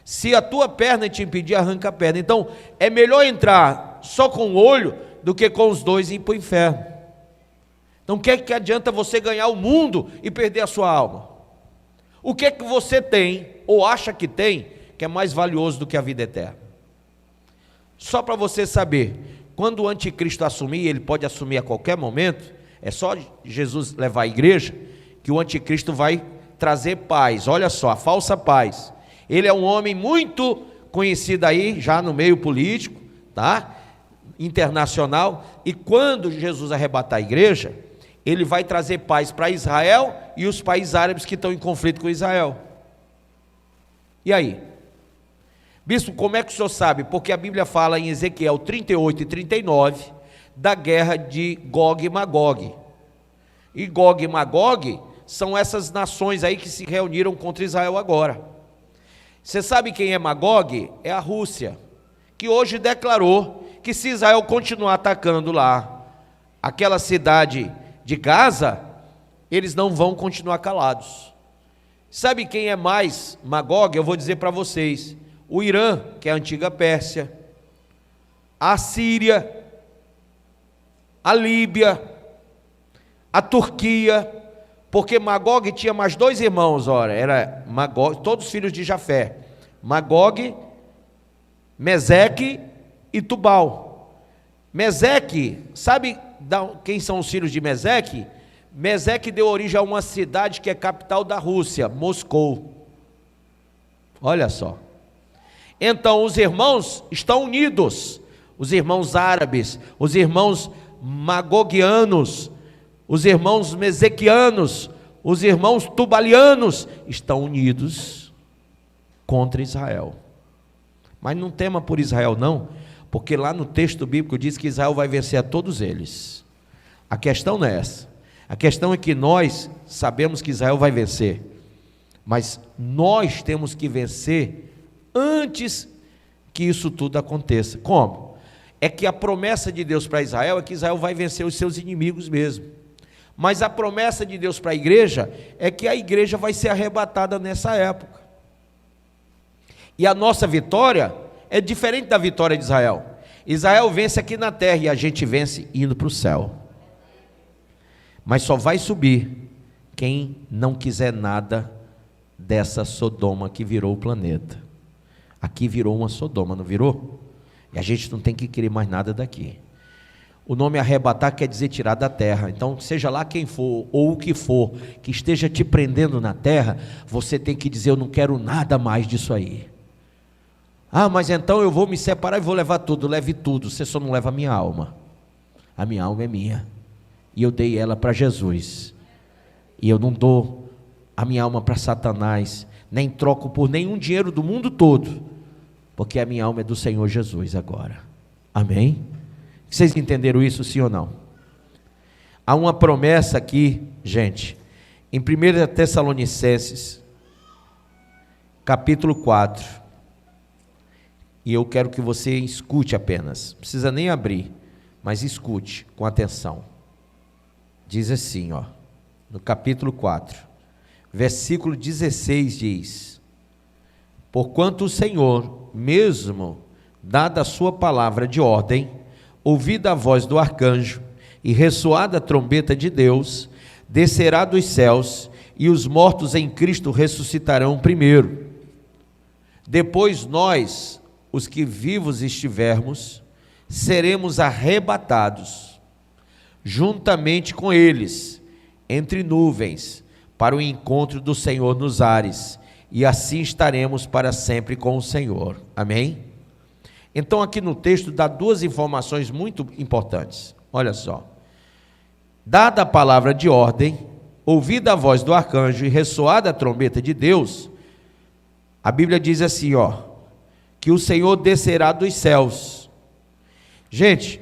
Se a tua perna te impedir, arranca a perna. Então é melhor entrar só com o olho do que com os dois e ir para o inferno. Então o que é que adianta você ganhar o mundo e perder a sua alma? O que é que você tem, ou acha que tem, que é mais valioso do que a vida eterna? Só para você saber, quando o anticristo assumir, ele pode assumir a qualquer momento, é só Jesus levar a igreja, que o anticristo vai trazer paz. Olha só, a falsa paz. Ele é um homem muito conhecido aí, já no meio político, tá? Internacional, e quando Jesus arrebatar a igreja, ele vai trazer paz para Israel e os países árabes que estão em conflito com Israel. E aí? Bispo, como é que o senhor sabe? Porque a Bíblia fala em Ezequiel 38 e 39 da guerra de Gog e Magog. E Gog e Magog são essas nações aí que se reuniram contra Israel agora. Você sabe quem é Magog? É a Rússia, que hoje declarou que se Israel continuar atacando lá aquela cidade de Gaza, eles não vão continuar calados. Sabe quem é mais Magog? Eu vou dizer para vocês: o Irã, que é a antiga Pérsia, a Síria, a Líbia, a Turquia, porque Magog tinha mais dois irmãos, ora, era Magog, todos filhos de Jafé, Magog, Meseque e Tubal. Meseque, sabe quem são os filhos de Meseque? Meseque deu origem a uma cidade que é capital da Rússia, Moscou. Olha só. Então os irmãos estão unidos, os irmãos árabes, os irmãos magogianos, os irmãos mesequianos, os irmãos tubalianos estão unidos contra Israel. Mas não tema por Israel não, porque lá no texto bíblico diz que Israel vai vencer a todos eles. A questão não é essa. A questão é que nós sabemos que Israel vai vencer, mas nós temos que vencer antes que isso tudo aconteça. Como? É que a promessa de Deus para Israel é que Israel vai vencer os seus inimigos mesmo. Mas a promessa de Deus para a igreja é que a igreja vai ser arrebatada nessa época. E a nossa vitória é diferente da vitória de Israel. Israel vence aqui na terra e a gente vence indo para o céu. Mas só vai subir quem não quiser nada dessa Sodoma que virou o planeta. Aqui virou uma Sodoma, não virou? E a gente não tem que querer mais nada daqui. O nome arrebatar quer dizer tirar da terra. Então, seja lá quem for, ou o que for, que esteja te prendendo na terra, você tem que dizer: eu não quero nada mais disso aí. Ah, mas então eu vou me separar e vou levar tudo. Leve tudo, você só não leva a minha alma. A minha alma é minha, e eu dei ela para Jesus, e eu não dou a minha alma para Satanás, nem troco por nenhum dinheiro do mundo todo, porque a minha alma é do Senhor Jesus agora. Amém? Vocês entenderam isso, sim ou não? Há uma promessa aqui, gente, em 1 Tessalonicenses, capítulo 4, e eu quero que você escute apenas, não precisa nem abrir, mas escute com atenção. Diz assim, ó, no capítulo 4, versículo 16 diz: porquanto o Senhor, mesmo dada a sua palavra de ordem, ouvida a voz do arcanjo e ressoada a trombeta de Deus, descerá dos céus, e os mortos em Cristo ressuscitarão primeiro. Depois nós, os que vivos estivermos, seremos arrebatados, juntamente com eles, entre nuvens, para o encontro do Senhor nos ares, e assim estaremos para sempre com o Senhor. Amém? Então aqui no texto dá duas informações muito importantes. Olha só. Dada a palavra de ordem, ouvida a voz do arcanjo e ressoada a trombeta de Deus, a Bíblia diz assim, que o Senhor descerá dos céus. Gente,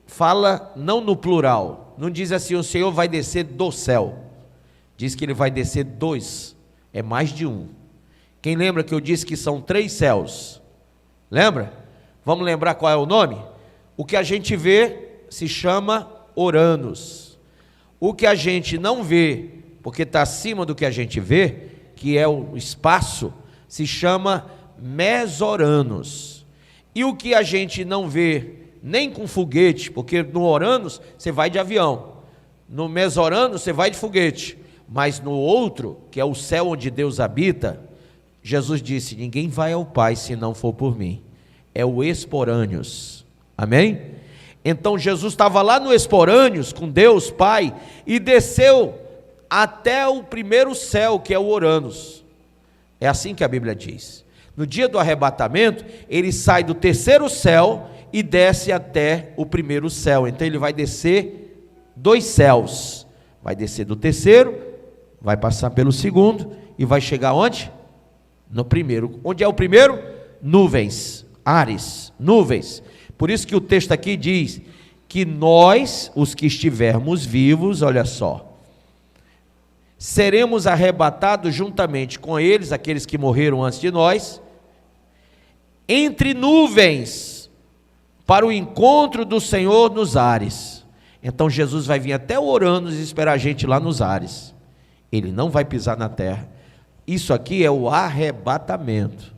fala não no plural, não diz assim, o Senhor vai descer do céu. Diz que ele vai descer dos, é mais de um. Quem lembra que eu disse que são 3 céus? Lembra? Vamos lembrar qual é o nome? O que a gente vê se chama Uranus. O que a gente não vê, porque está acima do que a gente vê, que é o espaço, se chama Mesoranos. E o que a gente não vê nem com foguete, porque no Uranus você vai de avião, no Mesoranos você vai de foguete, mas no outro, que é o céu onde Deus habita, Jesus disse, ninguém vai ao Pai se não for por mim. É o Esporâneos. Amém? Então Jesus estava lá no Esporâneos com Deus Pai e desceu até o primeiro céu, que é o Uranus. É assim que a Bíblia diz. No dia do arrebatamento, ele sai do terceiro céu e desce até o primeiro céu. Então ele vai descer 2 céus. Vai descer do terceiro, vai passar pelo segundo e vai chegar onde? No primeiro. Onde é o primeiro? Nuvens, ares, nuvens. Por isso que o texto aqui diz que nós, os que estivermos vivos, olha só, seremos arrebatados juntamente com eles, aqueles que morreram antes de nós, entre nuvens, para o encontro do Senhor nos ares. Então Jesus vai vir até o Uranus e esperar a gente lá nos ares. Ele não vai pisar na terra. Isso aqui é o arrebatamento.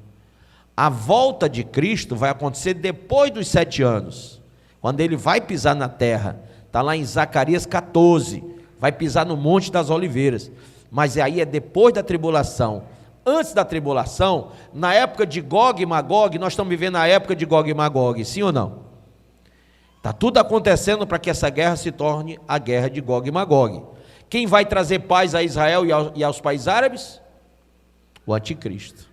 A volta de Cristo vai acontecer depois dos 7 anos, quando ele vai pisar na terra. Está lá em Zacarias 14, vai pisar no Monte das Oliveiras, mas aí é depois da tribulação. Antes da tribulação, na época de Gog e Magog, nós estamos vivendo a época de Gog e Magog, sim ou não? Está tudo acontecendo para que essa guerra se torne a guerra de Gog e Magog. Quem vai trazer paz a Israel e aos países árabes? O anticristo.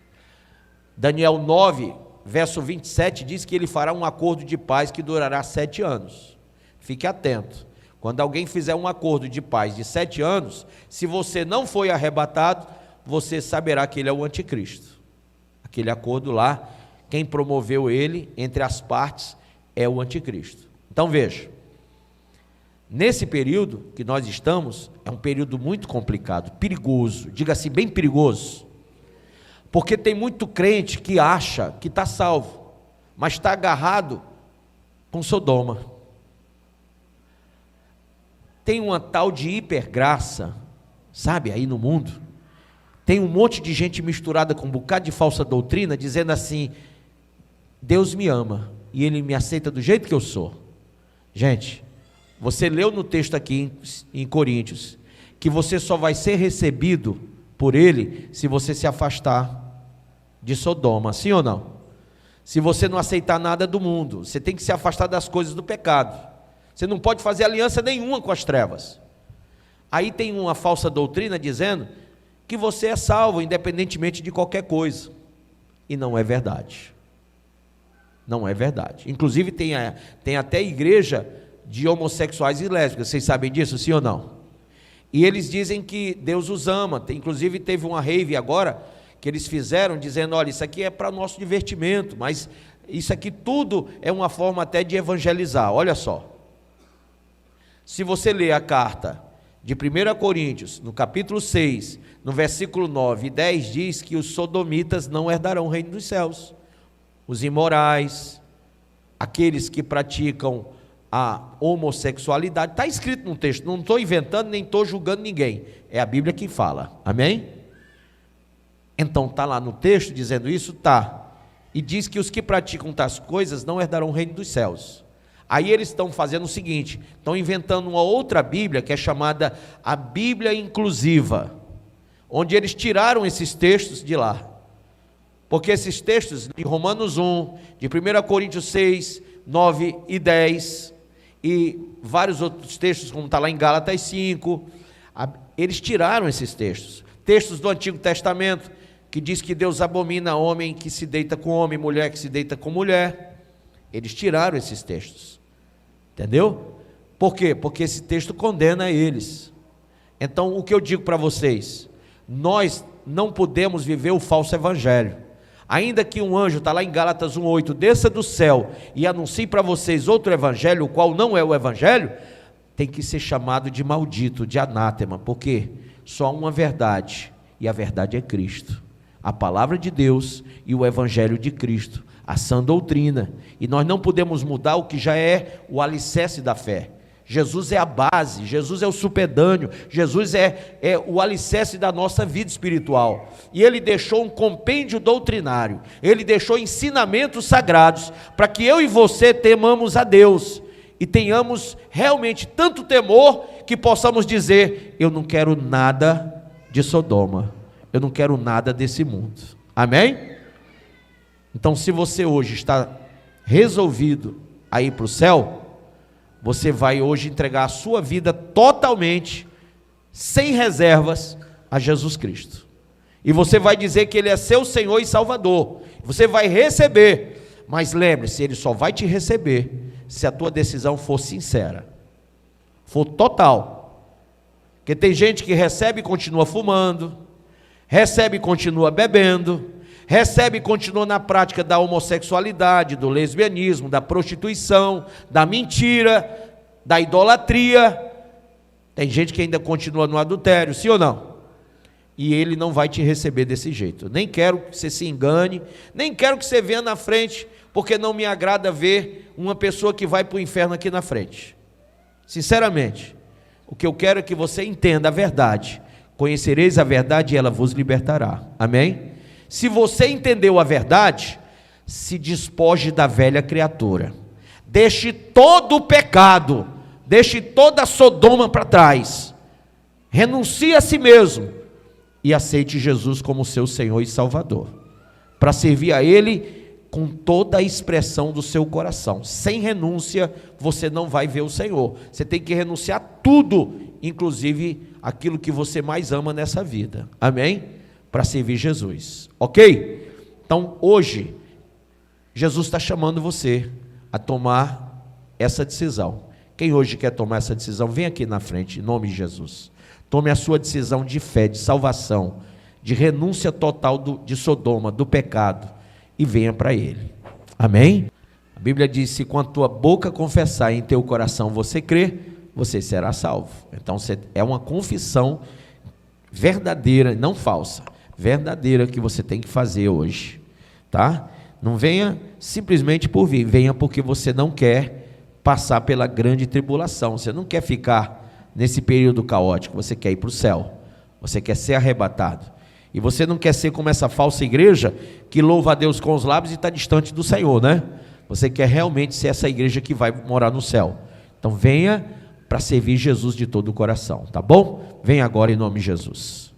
Daniel 9, verso 27, diz que ele fará um acordo de paz que durará 7 anos. Fique atento. Quando alguém fizer um acordo de paz de 7 anos, se você não foi arrebatado, você saberá que ele é o anticristo. Aquele acordo lá, quem promoveu ele entre as partes é o anticristo. Então veja, nesse período que nós estamos, é um período muito complicado, perigoso, diga assim, bem perigoso. Porque tem muito crente que acha que está salvo, mas está agarrado com Sodoma. Tem uma tal de hipergraça, sabe, aí no mundo. Tem um monte de gente misturada com um bocado de falsa doutrina, dizendo assim, Deus me ama, e Ele me aceita do jeito que eu sou. Gente, você leu no texto aqui em Coríntios, que você só vai ser recebido por Ele se você se afastar de Sodoma, sim ou não? Se você não aceitar nada do mundo, você tem que se afastar das coisas do pecado. Você não pode fazer aliança nenhuma com as trevas. Aí tem uma falsa doutrina dizendo que você é salvo independentemente de qualquer coisa. E não é verdade. Não é verdade. Inclusive tem até igreja de homossexuais e lésbicas. Vocês sabem disso, sim ou não? E eles dizem que Deus os ama. Inclusive teve uma rave agora que eles fizeram, dizendo, olha, isso aqui é para nosso divertimento, mas isso aqui tudo é uma forma até de evangelizar. Olha só, se você ler a carta de 1 Coríntios, no capítulo 6, no versículo 9 e 10, diz que os sodomitas não herdarão o reino dos céus, os imorais, aqueles que praticam a homossexualidade, está escrito no texto, não estou inventando, nem estou julgando ninguém, é a Bíblia que fala, amém? Então está lá no texto dizendo isso? Está. E diz que os que praticam tais coisas não herdarão o reino dos céus. Aí eles estão fazendo o seguinte, estão inventando uma outra Bíblia, que é chamada a Bíblia Inclusiva, onde eles tiraram esses textos de lá. Porque esses textos de Romanos 1, de 1 Coríntios 6, 9 e 10, e vários outros textos, como está lá em Gálatas 5, eles tiraram esses textos. Textos do Antigo Testamento, que diz que Deus abomina homem que se deita com homem, mulher que se deita com mulher. Eles tiraram esses textos. Entendeu? Por quê? Porque esse texto condena eles. Então, o que eu digo para vocês? Nós não podemos viver o falso evangelho. Ainda que um anjo, está lá em Gálatas 1,8, desça do céu e anuncie para vocês outro evangelho, o qual não é o evangelho, tem que ser chamado de maldito, de anátema, porque só há uma verdade, e a verdade é Cristo, a palavra de Deus e o evangelho de Cristo, a sã doutrina, e nós não podemos mudar o que já é o alicerce da fé. Jesus é a base, Jesus é o supedâneo, Jesus é o alicerce da nossa vida espiritual, e Ele deixou um compêndio doutrinário, Ele deixou ensinamentos sagrados, para que eu e você temamos a Deus, e tenhamos realmente tanto temor, que possamos dizer, eu não quero nada de Sodoma, eu não quero nada desse mundo, amém? Então, se você hoje está resolvido a ir para o céu, você vai hoje entregar a sua vida totalmente, sem reservas, a Jesus Cristo. E você vai dizer que Ele é seu Senhor e Salvador. Você vai receber, mas lembre-se, Ele só vai te receber se a tua decisão for sincera, for total. Porque tem gente que recebe e continua fumando, recebe e continua bebendo, recebe e continua na prática da homossexualidade, do lesbianismo, da prostituição, da mentira, da idolatria. Tem gente que ainda continua no adultério, sim ou não? E Ele não vai te receber desse jeito. Nem quero que você se engane, nem quero que você venha na frente, porque não me agrada ver uma pessoa que vai para o inferno aqui na frente. Sinceramente, o que eu quero é que você entenda a verdade. Conhecereis a verdade e ela vos libertará. Amém? Se você entendeu a verdade, se despoje da velha criatura, deixe todo o pecado, deixe toda a Sodoma para trás, renuncie a si mesmo e aceite Jesus como seu Senhor e Salvador, para servir a Ele com toda a expressão do seu coração. Sem renúncia você não vai ver o Senhor, você tem que renunciar tudo, inclusive aquilo que você mais ama nessa vida, amém? Para servir Jesus, ok? Então hoje, Jesus está chamando você a tomar essa decisão. Quem hoje quer tomar essa decisão, vem aqui na frente, em nome de Jesus. Tome a sua decisão de fé, de salvação, de renúncia total de Sodoma, do pecado, e venha para Ele, amém? A Bíblia diz, se com a tua boca confessar e em teu coração você crer, você será salvo. Então é uma confissão verdadeira, não falsa, verdadeira, que você tem que fazer hoje, tá? Não venha simplesmente por vir, venha porque você não quer passar pela grande tribulação, você não quer ficar nesse período caótico, você quer ir para o céu, você quer ser arrebatado, e você não quer ser como essa falsa igreja, que louva a Deus com os lábios e está distante do Senhor, né? Você quer realmente ser essa igreja que vai morar no céu. Então venha para servir Jesus de todo o coração, tá bom? Venha agora em nome de Jesus.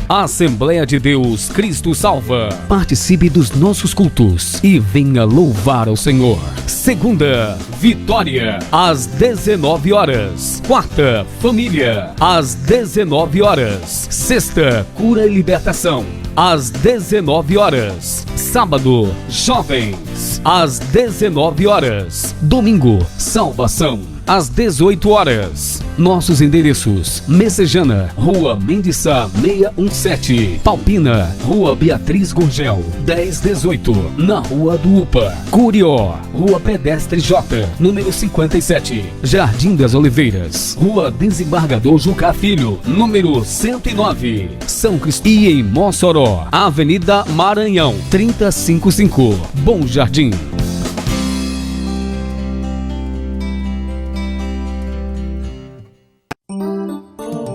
Assembleia de Deus Cristo Salva. Participe dos nossos cultos E venha louvar ao Senhor. Segunda, Vitória, às 19 horas. Quarta, Família, às 19 horas. Sexta, Cura e Libertação, às 19 horas. Sábado, Jovens, às 19 horas. Domingo, Salvação, às 18 horas. Nossos endereços: Messejana, Rua Mendes Sá 617, Palpina, Rua Beatriz Gurgel 1018, na Rua do Upa. Curió, Rua Pedestre J, número 57, Jardim das Oliveiras, Rua Desembargador Jucá Filho, número 109, São Cristóvão. E em Mossoró, Avenida Maranhão 355, Bom Jardim.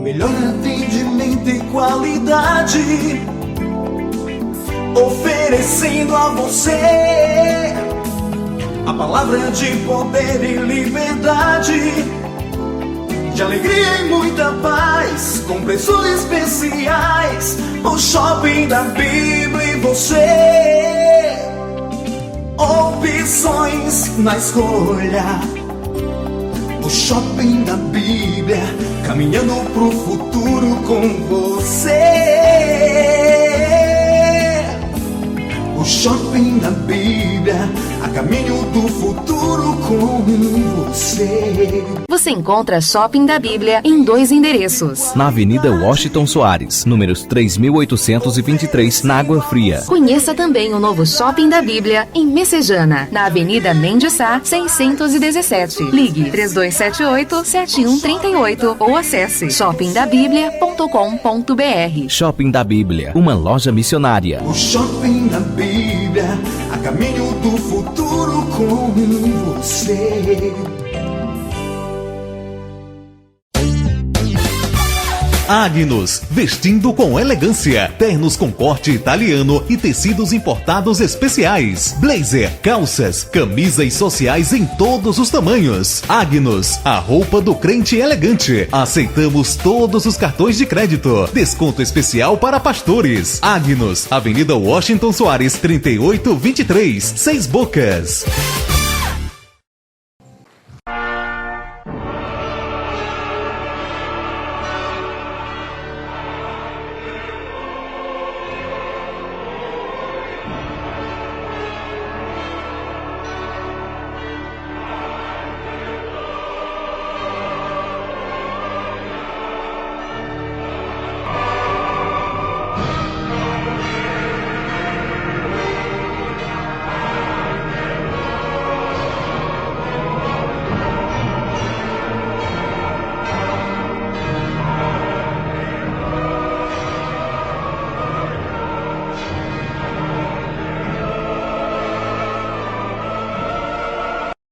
Melhor atendimento e qualidade, oferecendo a você a palavra de poder e liberdade, de alegria e muita paz, com preços especiais. O Shopping da Bíblia e você, opções na escolha. O Shopping da Bíblia, caminhando pro futuro com você. O Shopping da Bíblia, a caminho do futuro com você. Você encontra Shopping da Bíblia em 2 endereços. Na Avenida Washington Soares, números 3823, na Água Fria. Conheça também o novo Shopping da Bíblia em Messejana, na Avenida Mendes Sá, 617. Ligue 3278-7138 ou acesse shoppingdabiblia.com.br. Shopping da Bíblia, uma loja missionária. O Shopping da Bíblia, a caminho do futuro com você. Agnus, vestindo com elegância, ternos com corte italiano e tecidos importados especiais, blazer, calças, camisas sociais em todos os tamanhos. Agnus, a roupa do crente elegante. Aceitamos todos os cartões de crédito. Desconto especial para pastores. Agnus, Avenida Washington Soares, 3823, 6 Bocas.